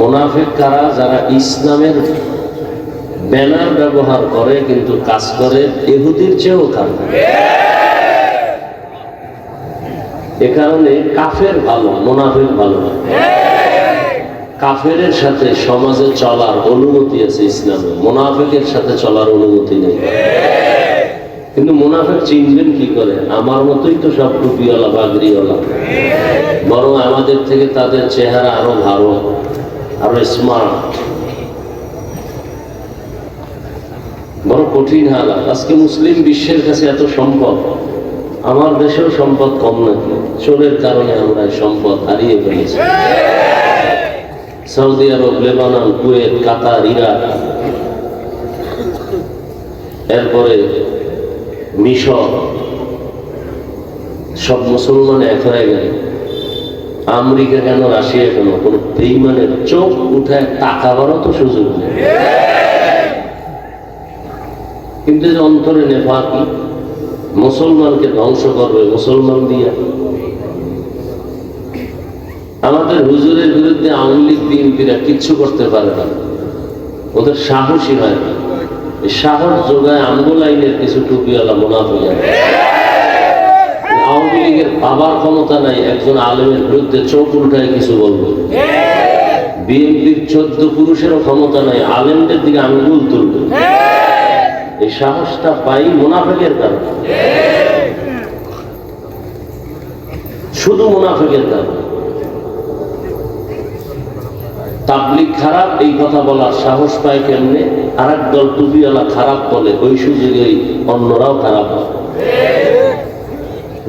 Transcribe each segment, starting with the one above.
মুনাফিক কারা? যারা ইসলামের ব্যানার ব্যবহার করে কিন্তু কাজ করে ইহুদির চেয়েও খারাপ। এ কারণে কাফের ভালো, মুনাফিক ভালো না। কাফেরের সাথে সমাজে চলার অনুমতি আছে ইসলামে, মুনাফিকের সাথে চলার অনুমতি নেই। কিন্তু মুনাফিক চিনবেন কি করে? আমার মতোই তো সব টুপিওয়ালা বাগড়িওয়ালা, বরং আমাদের থেকে তাদের চেহারা আরো ভালো, আরো স্মার্ট। বড় কঠিন হালাত। আজকে মুসলিম বিশ্বের কাছে এত সম্পদ, আমার দেশেও সম্পদ কম নাকি? চোরের কারণে আমরা সম্পদ হারিয়ে ফেলেছি। সৌদি আরব, লেবানন, কুয়েত, কাতার, ইরাক, এরপরে মিশর, সব মুসলমান এক হয়ে গেল। আমেরিকা কেন, রাশিয়া কেন? কোন বেঈমানের চোখ উঠায় তাকাবারও তো সুযোগ নেই। কিন্তু যে অন্তরে নেফাকি, মুসলমানকে ধ্বংস করবে মুসলমান দিয়া। আমাদের হুজুরের বিরুদ্ধে আওয়ামী লীগ বিএনপিরা কিচ্ছু করতে পারে না, ওদের সাহসী হয় না। সাহস যোগায় আমগুল আইনের কিছু টুপিওয়ালা মুনাফিক। আওয়ামী লীগের বাবার ক্ষমতা নাই একজন আলেমের বিরুদ্ধে চোখ উল্টায় কিছু বলবে। বিএনপির 14 পুরুষেরও ক্ষমতা নাই আলেমদের দিকে আঙ্গুল তুলবে। এই সাহসটা পাই মুনাফিকের কারণে, শুধু মুনাফিকের কারণে। তাবলীগ খারাপ এই কথা বলার সাহস পায় কেমনে? আরেক দল টুপিওয়ালা খারাপ বলে, ওই সুযোগে অন্যরাও খারাপ হয়।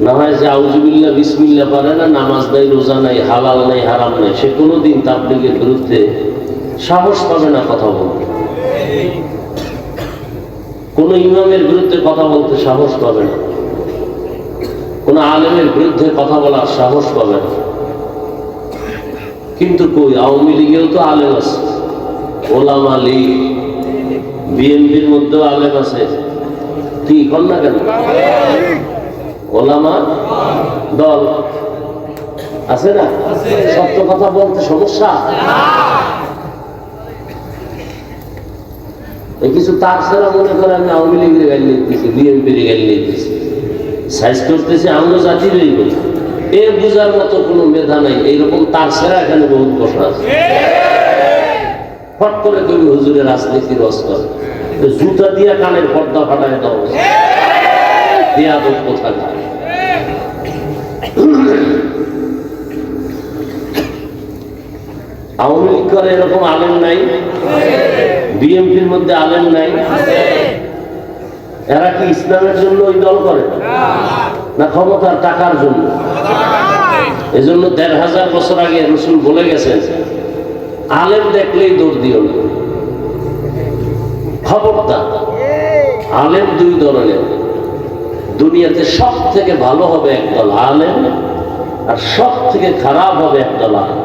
না হয় যে আউযুবিল্লাহ বিসমিল্লাহ পারে না, নামাজ নাই, রোজা নাই, হালাল নাই, হারাম নাই, সে কোনোদিন তাবলীগের বিরুদ্ধে সাহস পাবে না কথা বলতে। কোন ইমামের বিরুদ্ধে কথা বলতে সাহস পাবে না, কোন আলেমের বিরুদ্ধে কথা বলার সাহস পাবে না। কিন্তু কই, আওয়ামী লীগেও তো আলেম আছে, ওলামা লীগ, বিএনপির মধ্যেও আলেম আছে। কি কর না কেন? ওলামা দল আছে না? সত্য কথা বলতে সমস্যা? কিছু তার ছাড়া মনে করে আমি আওয়ামী লীগের গাড়ি নিতেছি, বিএনপির গাড়ি নিতেছি, সাইজ করতেছি আমরা জাতিরই বলি। এ বুঝার মতো কোনো মেধা নাই। এইরকম তার ছাড়া এখানে বহুত বসা আছে। ফট করে তুমি হুজুরের রাজনীতির অস্কার জুতা দিয়া কানের পর্দা ফাটায় দাও, বেয়াদব কোথাকার। আওয়ামী লীগ করে এরকম আলেম নাই? বিএনপির মধ্যে আলেম নাই? এরা কি ইসলামের জন্য ওই দল করে না ক্ষমতার টাকার জন্য? এজন্য ১৫০০ বছর আগে রাসূল বলে গেছেন, আলেম দেখলেই দৌড় দিও না। খবরদার, আলেম দুই ধরনের। দুনিয়াতে সব থেকে ভালো হবে একদল আলেম, আর সব থেকে খারাপ হবে একদল আলেম।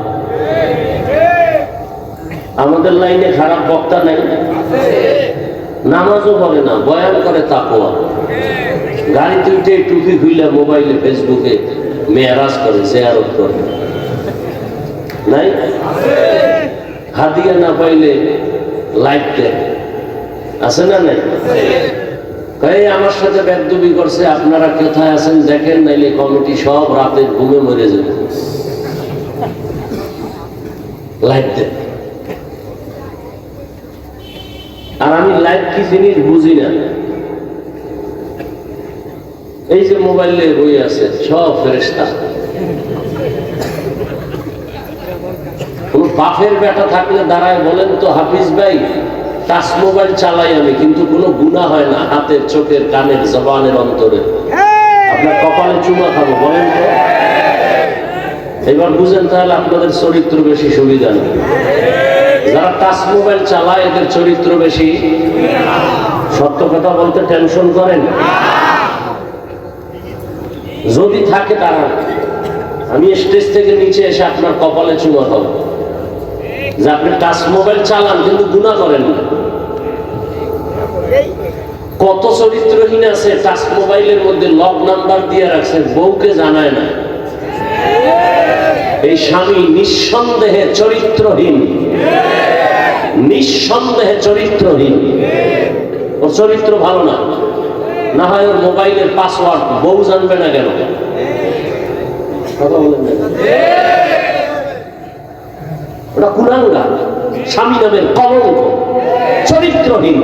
আমাদের লাইনে খারাপ বক্তা নাই, নামাজও পড়ে না, বয়ান করে তাকওয়া, গাড়িতে উঠে টুপি খুলে মোবাইলে ফেসবুকে মেরাজ করে, জিয়ারত করে। নাই? হাদিয়া না পাইলে লাইক দেয়, আছে না? নাই? এই আমার সাথে বেদবি করছে, আপনারা কোথায় আছেন দেখেন, নাইলে কমিটি সব রাতে ঘুমে মরে যাবে। লাইক দেয়। আর আমি লাইভ কি জিনিস বুঝি না। এই যে মোবাইলে বই আছে সব ফেরেশতা। কোন বাপের বেটা থাকলে দাঁড়ায় বলেন তো, হাফিজ ভাই টাচ মোবাইল চালাই আমি, কিন্তু কোনো গুনাহ হয় না হাতের, চোখের, কানের, জবানের, অন্তরে। আপনার কপালে চুমা খাবো বলেন তো? এবার বুঝেন তাহলে আপনাদের চরিত্র বেশি সুবিধা নেই। যারা টাচ মোবাইল চালায় এদের চরিত্র বেশি। সত্য কথা বলতে টেনশন করেন যদি থাকে তারা। আমি স্টেজ থেকে নিচে এসে আপনার কপালে চুমা খাবো যে আপনি টাচ মোবাইল চালান কিন্তু গুনাহ করেন না। কত চরিত্রহীন আছে টাচ মোবাইলের মধ্যে লক নাম্বার দিয়ে রাখছে, বউকে জানায় না। এই স্বামী নিঃসন্দেহে চরিত্রহীন, নিঃসন্দেহে চরিত্রহীন। ওর চরিত্র ভালো না, না হয় ওর মোবাইলের পাসওয়ার্ড বউ জানবে না কেন? কথা বলেন না, ওটা কুলাঙ্গার, স্বামী নামের কলঙ্ক, চরিত্রহীন।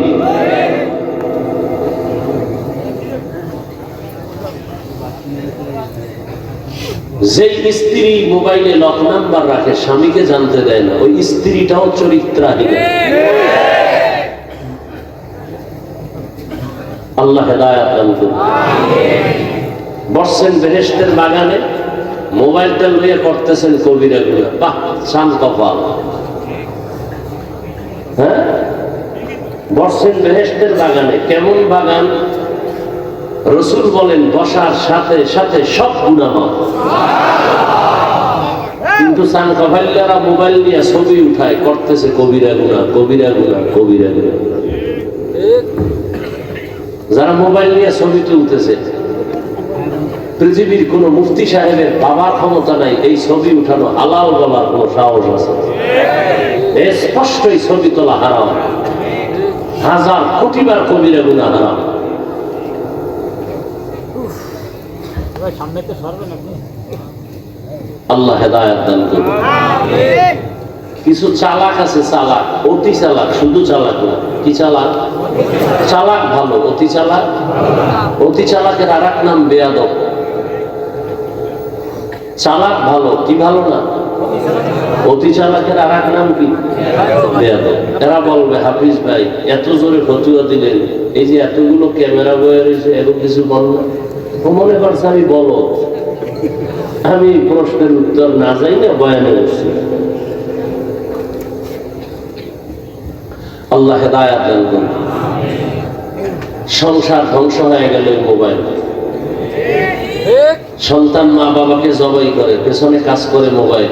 যেই স্ত্রী মোবাইলে লক নাম্বার রাখে, স্বামীকে জানতে দেয় না, ওই স্ত্রীটাও চরিত্রহীন। আল্লাহ হেদায়েত দান করুন। বসছেন বেহেশতের বাগানে, মোবাইলটা লইয়া করতেছেন কবিরা গুলা, বাহ শান কপাল। হ্যাঁ, বসছেন বেহেশতের বাগানে। কেমন বাগান? রসুল বলেন বসার সাথে সাথে সব গুনাহ মাফ। কিন্তু সান কভাইলারা মোবাইল নিয়ে ছবি উঠায়, করতেছে কবিরা গুনাহ, কবিরা গুনাহ, কবিরা গুনাহ। যারা মোবাইল নিয়ে ছবি তুলতেছে, পৃথিবীর কোন মুফতি সাহেবের বাবার ক্ষমতা নাই এই ছবি উঠানো হালাল বলার কোন সাহস আছে? স্পষ্টই ছবি তোলা হারাম, হাজার কোটিবার কবিরা গুনাহ হারাম। আল্লাহ হেদায়েত দান করুন। কিছু চালাক আছে, চালাক, অতি চালাক, শুধু চালাক না। কি চালাক? চালাক ভালো, অতি চালাক, অতি চালাকের আর এক নাম বেয়াদব। চালাক ভালো, কি ভালো না? অতি চালাকের আর এক নাম কি? বেয়াদব। এরা বলবে হাফিজ ভাই এত জোরে ফতুয়া দিলেন, এই যে এতগুলো ক্যামেরা বয়ে রয়েছে, এরকম কিছু বল না। ও মনে করছে আমি বলো, আমি প্রশ্নের উত্তর না যাই না বয়ানে বসছি। আল্লাহ হেদায়েত দান করুন। সংসার ধ্বংস হয়ে গেল মোবাইল। সন্তান মা বাবাকে জবাই করে, পেছনে কাজ করে মোবাইল।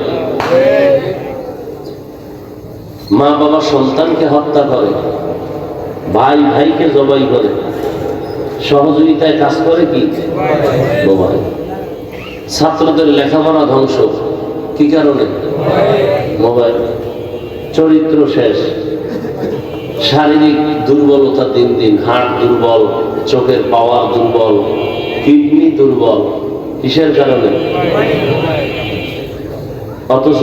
মা বাবা সন্তানকে হত্যা করে, ভাই ভাইকে জবাই করে, সহযোগিতায় কাজ করে কি? মোবাইল। ছাত্রদের লেখাপড়া ধ্বংস, কি কারণে? মোবাইল। চরিত্র শেষ, শারীরিক দুর্বলতা দিন দিন, হার্ট দুর্বল, চোখের পাওয়ার দুর্বল, কিডনি দুর্বল। কিসের কারণে? অথচ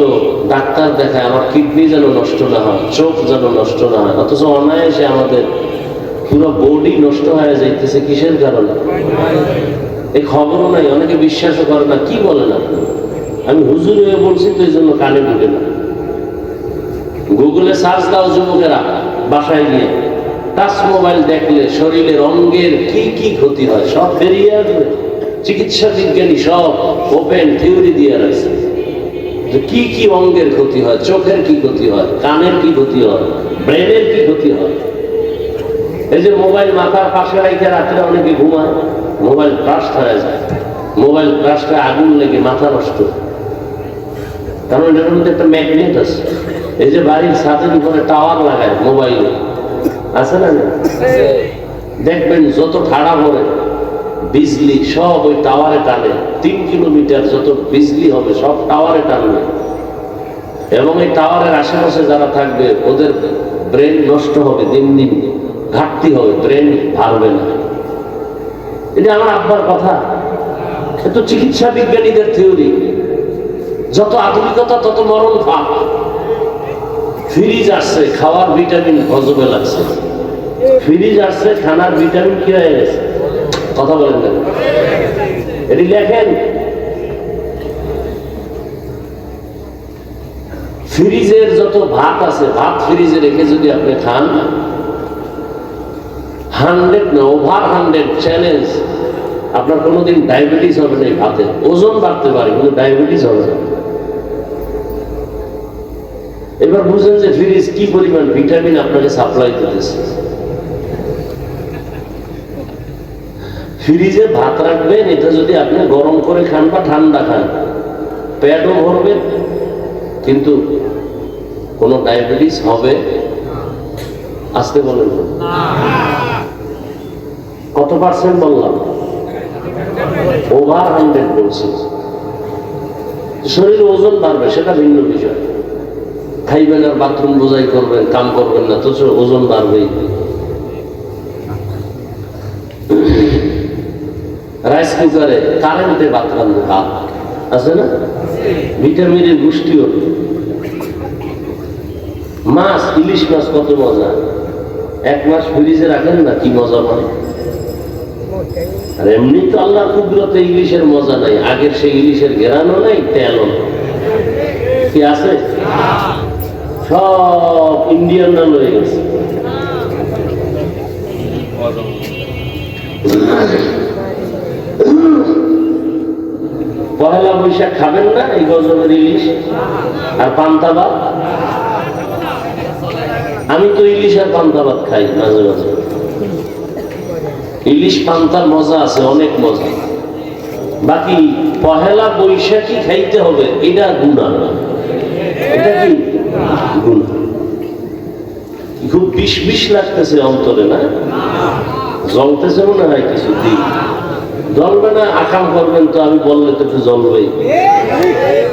ডাক্তার দেখায় আমার কিডনি যেন নষ্ট না হয়, চোখ যেন নষ্ট না হয়, অথচ অনায়াসে আমাদের পুরো বডি নষ্ট হয়ে যাইতেছে। কিসের কারণে? এই খবরও নাই, অনেকে বিশ্বাসও করে না। কি বলেন আপনি? আমি হুজুর হয়ে বলছি তো এই জন্য কানে ঢুকে না। গুগলে সার্চ দাও যুবকেরা, বাসায় গিয়ে টাচ মোবাইল দেখলে শরীরের অঙ্গের কি কি ক্ষতি হয় সব বেরিয়ে আসবে। চিকিৎসা বিজ্ঞানী সব ওপেন থিওরি দিয়ে রাখছে যে কি কি অঙ্গের ক্ষতি হয়, চোখের কি ক্ষতি হয়, কানের কি ক্ষতি হয়, ব্রেনের কি ক্ষতি হয়। এই যে মোবাইল মাথার পাশে রাখে রাত্রে অনেকে ঘুমায়, মোবাইল ব্রাস্ট হয়ে যায়, মোবাইল ব্রাস্টে আগুন লেগে মাথা নষ্ট। কারণ এটার মধ্যে একটা ম্যাগনেট আছে। এই যে বাড়ির ছাদের উপরে টাওয়ার লাগায় মোবাইলে, আছে না? দেখবেন যত ঠাড়া পড়ে বিজলি সব ওই টাওয়ারে টানে। 3 কিলোমিটার যত বিজলি হবে সব টাওয়ারে টানবে, এবং এই টাওয়ারের আশেপাশে যারা থাকবে ওদের ব্রেন নষ্ট হবে, দিন দিন ঘাটতি হবে, ব্রেন ভাববে না। এটা আমার আব্বার কথা, এ তো চিকিৎসা বিজ্ঞানীদের থিওরি। যত আধুনিকতা তত মরণ ফাঁক। ফ্রিজ আসছে, খাওয়ার ভিটামিন হজমে লাগছে। ফ্রিজ আসছে, খানার ভিটামিন কি হয়ে গেছে? কথা বলেন না, এটি লেখেন। ফ্রিজের যত ভাত আছে, ভাত ফ্রিজে রেখে যদি আপনি খান, 100 না ওভার 100 চ্যালেঞ্জ, আপনার কোনোদিন ডায়াবেটিস হবে না। ভাতে ওজন বাড়তে পারে কিন্তু ডায়াবেটিস হবে না। এবার বুঝেন যে ফ্রিজ কি পরিমাণ ভিটামিন আপনাকে সাপ্লাই দিতেছে। ফ্রিজে ভাত রাখবেন, এটা যদি আপনি গরম করে খান বা ঠান্ডা খান, পেটও ভরবে কিন্তু কোনো ডায়াবেটিস হবে? আজকে বলেন কত পার্সেন্ট বললাম? ওভার 100 বলছি। শরীরে ওজন বাড়বে সেটা ভিন্ন বিষয়। খাইবেন আর বাথরুম বোঝাই করবেন, কাম করবেন না, তো ওজন বাড়বেই। রাইস কুকারে কারেন্টে ভাত রান্না, ভাত আছে না, ভিটামিনের পুষ্টিও। মাছ, ইলিশ মাছ কত মজা, 1 মাস ফ্রিজে রাখেন না, কি মজা পান। আর এমনি তো আল্লাহর কুদরতে ইলিশের মজা নাই, আগের সেই ইলিশের ঘেরানো নাই, তেলও কি আছে, সব ইন্ডিয়ান নাম হয়ে গেছে। পহেলা বৈশাখ খাবেন না এই গজবের ইলিশ আর পান্তা ভাত। আমি তো ইলিশ আর পান্তা ভাত খাই মাঝে মাঝে। ইলিশ পান্তার মজা আছে, অনেক মজা। বাকি পহেলা বৈশাখী খাইতে হবে এটা গুনাহ, এটা কি গুনাহ। খুব বিষ বিষ লাগতেছে অন্তরে, না জ্বলতেছে মনে হয় কিছু দিন। জ্বলবে না, আকাম করবেন তো, আমি বললে তো একটু জ্বলবেই।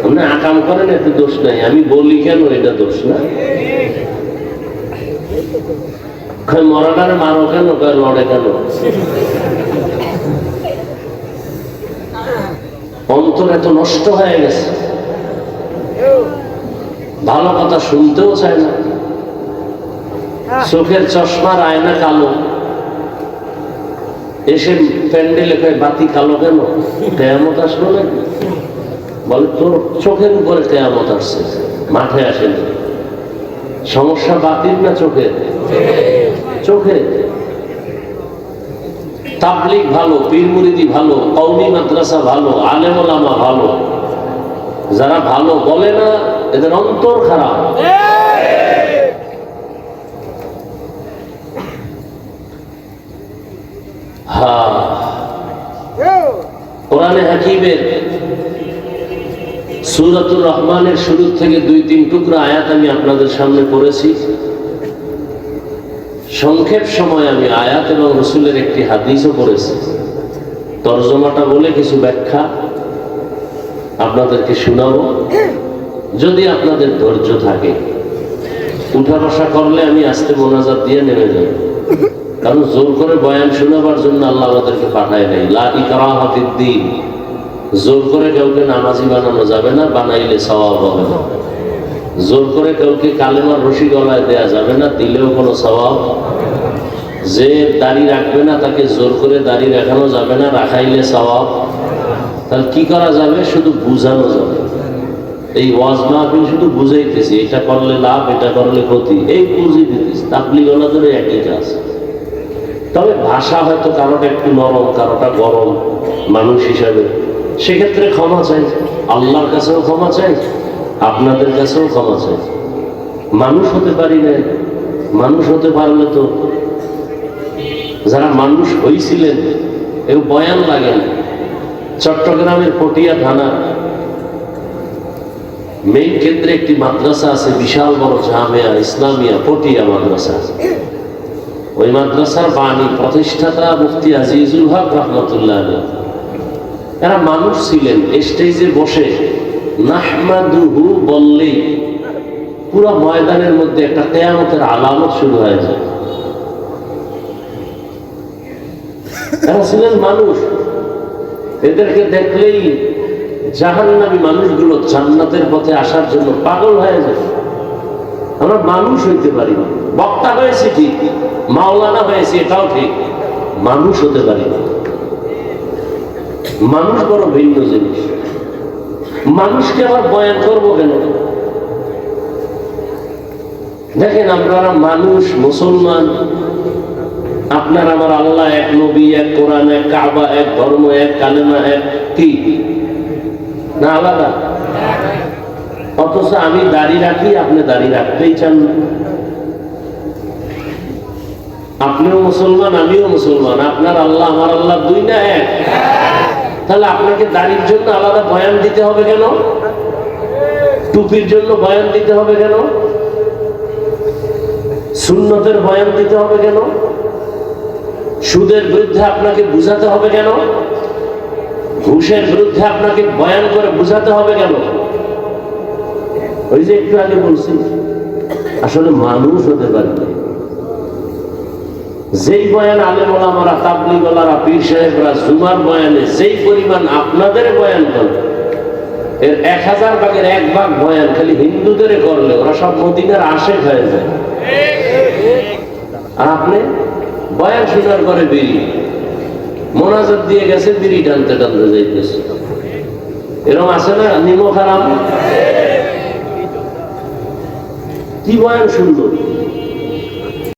আপনি আকাম করেন একটু দোষ নাই, আমি বলি কেন এটা দোষ না। মরাটারে মারো কেন, লড়ে কেন। অন্তর এত নষ্ট হয়ে গেছে, ভালো কথা শুনতেও চায় না। চোখের চশমার আয়না কালো, এসে প্যান্ডেলে কয় বাতি কালো কেন, কেয়ামত আসলো নাকি। বলে তোর চোখের উপরে কেয়ামত আসছে, মাঠে আসেনি। সমস্যা বাতির না চোখের? চোখে। তাবলীগ ভালো, পীর মুরিদি ভালো, কওমি মাদ্রাসা ভালো, আলেম ওলামা ভালো, যারা ভালো বলে না এদের অন্তর খারাপ। কোরআনে হাকিমের সূরাতুর রহমানের শুরু থেকে 2-3 টুকরা আয়াত আমি আপনাদের সামনে পড়েছি। সংক্ষেপ সময় আমি আয়াত এবং রাসূলের একটি হাদিসও পড়েছি। তরজমাটা বলে কিছু ব্যাখ্যা আপনাদেরকে শোনাবো, যদি আপনাদের ধৈর্য থাকে। উঠা বসা করলে আমি আস্তে মোনাজাত দিয়ে নেমে যাব, কারণ জোর করে বয়ান শোনাবার জন্য আল্লাহ আমাদেরকে পাঠায় নাই। লা ইকরাহা ফিদ্দীন, জোর করে কাউকে নামাজি বানানো যাবে না, বানাইলে সওয়াব হবে না। জোর করে কাউকে কালেমার রশি গলায় দেয়া যাবে না, দিলেও কোনো সওয়াব। যে দাড়ি রাখবে না তাকে জোর করে দাড়ি রাখানো যাবে না, রাখাইলে সওয়াব। তাহলে কি করা যাবে? শুধু বুঝানো যাবে। এই ওয়াজ মাহফিল শুধু বুঝাইতেছি, এটা করলে লাভ, এটা করলে ক্ষতি, এই বুঝিয়ে দিতেছি। তাবলীগ ওয়ালাদের একই কাজ। তবে ভাষা হয়তো কারোটা একটু নরম, কারোটা গরম মানুষ হিসাবে, সেক্ষেত্রে ক্ষমা চাই। আল্লাহর কাছেও ক্ষমা চাই, আপনাদের কাছেও ক্ষমা চাই। মানুষ হতে পারি না, মানুষ হতে পারলে তো যারা মানুষ হয়েছিলেন এর বয়ান লাগে না। চট্টগ্রামের পটিয়া থানা মেইন কেন্দ্রে একটি মাদ্রাসা আছে, বিশাল বড় জামিয়া ইসলামিয়া পটিয়া মাদ্রাসা আছে। ওই মাদ্রাসার বাণী প্রতিষ্ঠাতা মুফতি আজিজুল হক রহমতুল্লাহ আলাইহি, এরা মানুষ ছিলেন। স্টেজে বসে নাহমাদুহু বললেই পুরো ময়দানের মধ্যে একটা কিয়ামতের আলামত শুরু হয়ে যায়। এরা ছিলেন মানুষ, এদেরকে দেখলেই জাহান্নামী মানুষগুলো জান্নাতের পথে আসার জন্য পাগল হয়ে যায়। আমরা মানুষ হইতে পারি না। বক্তা হয়েছি ঠিক, মাওলানা হয়েছি এটাও ঠিক, মানুষ হতে পারি না। মানুষ বড় ভিন্ন জিনিস। মানুষকে আবার বয়ান করবো কেন? দেখেন, আপনারা মানুষ, মুসলমান, আপনার আমার আল্লাহ এক, নবী এক, কোরআন এক, কাবা এক, ধর্ম এক, কালেমা এক, কি না আলাদা? অথচ আমি দাড়ি রাখি, আপনি দাড়ি রাখতেই চান না। আপনিও মুসলমান, আমিও মুসলমান, আপনার আল্লাহ আমার আল্লাহ দুই না এক? তাহলে আপনাকে দাড়ির জন্য আলাদা বয়ান দিতে হবে কেন? টুপির জন্য বয়ান দিতে হবে কেন? সুন্নতের বয়ান দিতে হবে কেন? সুদের বিরুদ্ধে আপনাকে বুঝাতে হবে কেন? ঘুষের বিরুদ্ধে আপনাকে বয়ান করে বুঝাতে হবে কেন? ওই যে একটু আগে বলছি, আসলে মানুষ হতে পারবে। যেই বয়ান আলেম ওলামারা, তাবলীগ ওয়ালারা, পীর সাহেবরা জুমার বয়ানে যেই পরিমাণ আপনাদের বয়ান করে, এর 1000 ভাগের 1 ভাগ বয়ান খালি হিন্দুদের করলে ওরা সব মদিনার আশেক হয়ে যায়। আর আপনি বয়ান শোনার পরে বিড়ি মোনাজাত দিয়ে গেছে, বিড়ি টানতে টানতে যাইতেছে। এরকম আছে না? নিমক হারাম। কি বয়ান সুন্দর!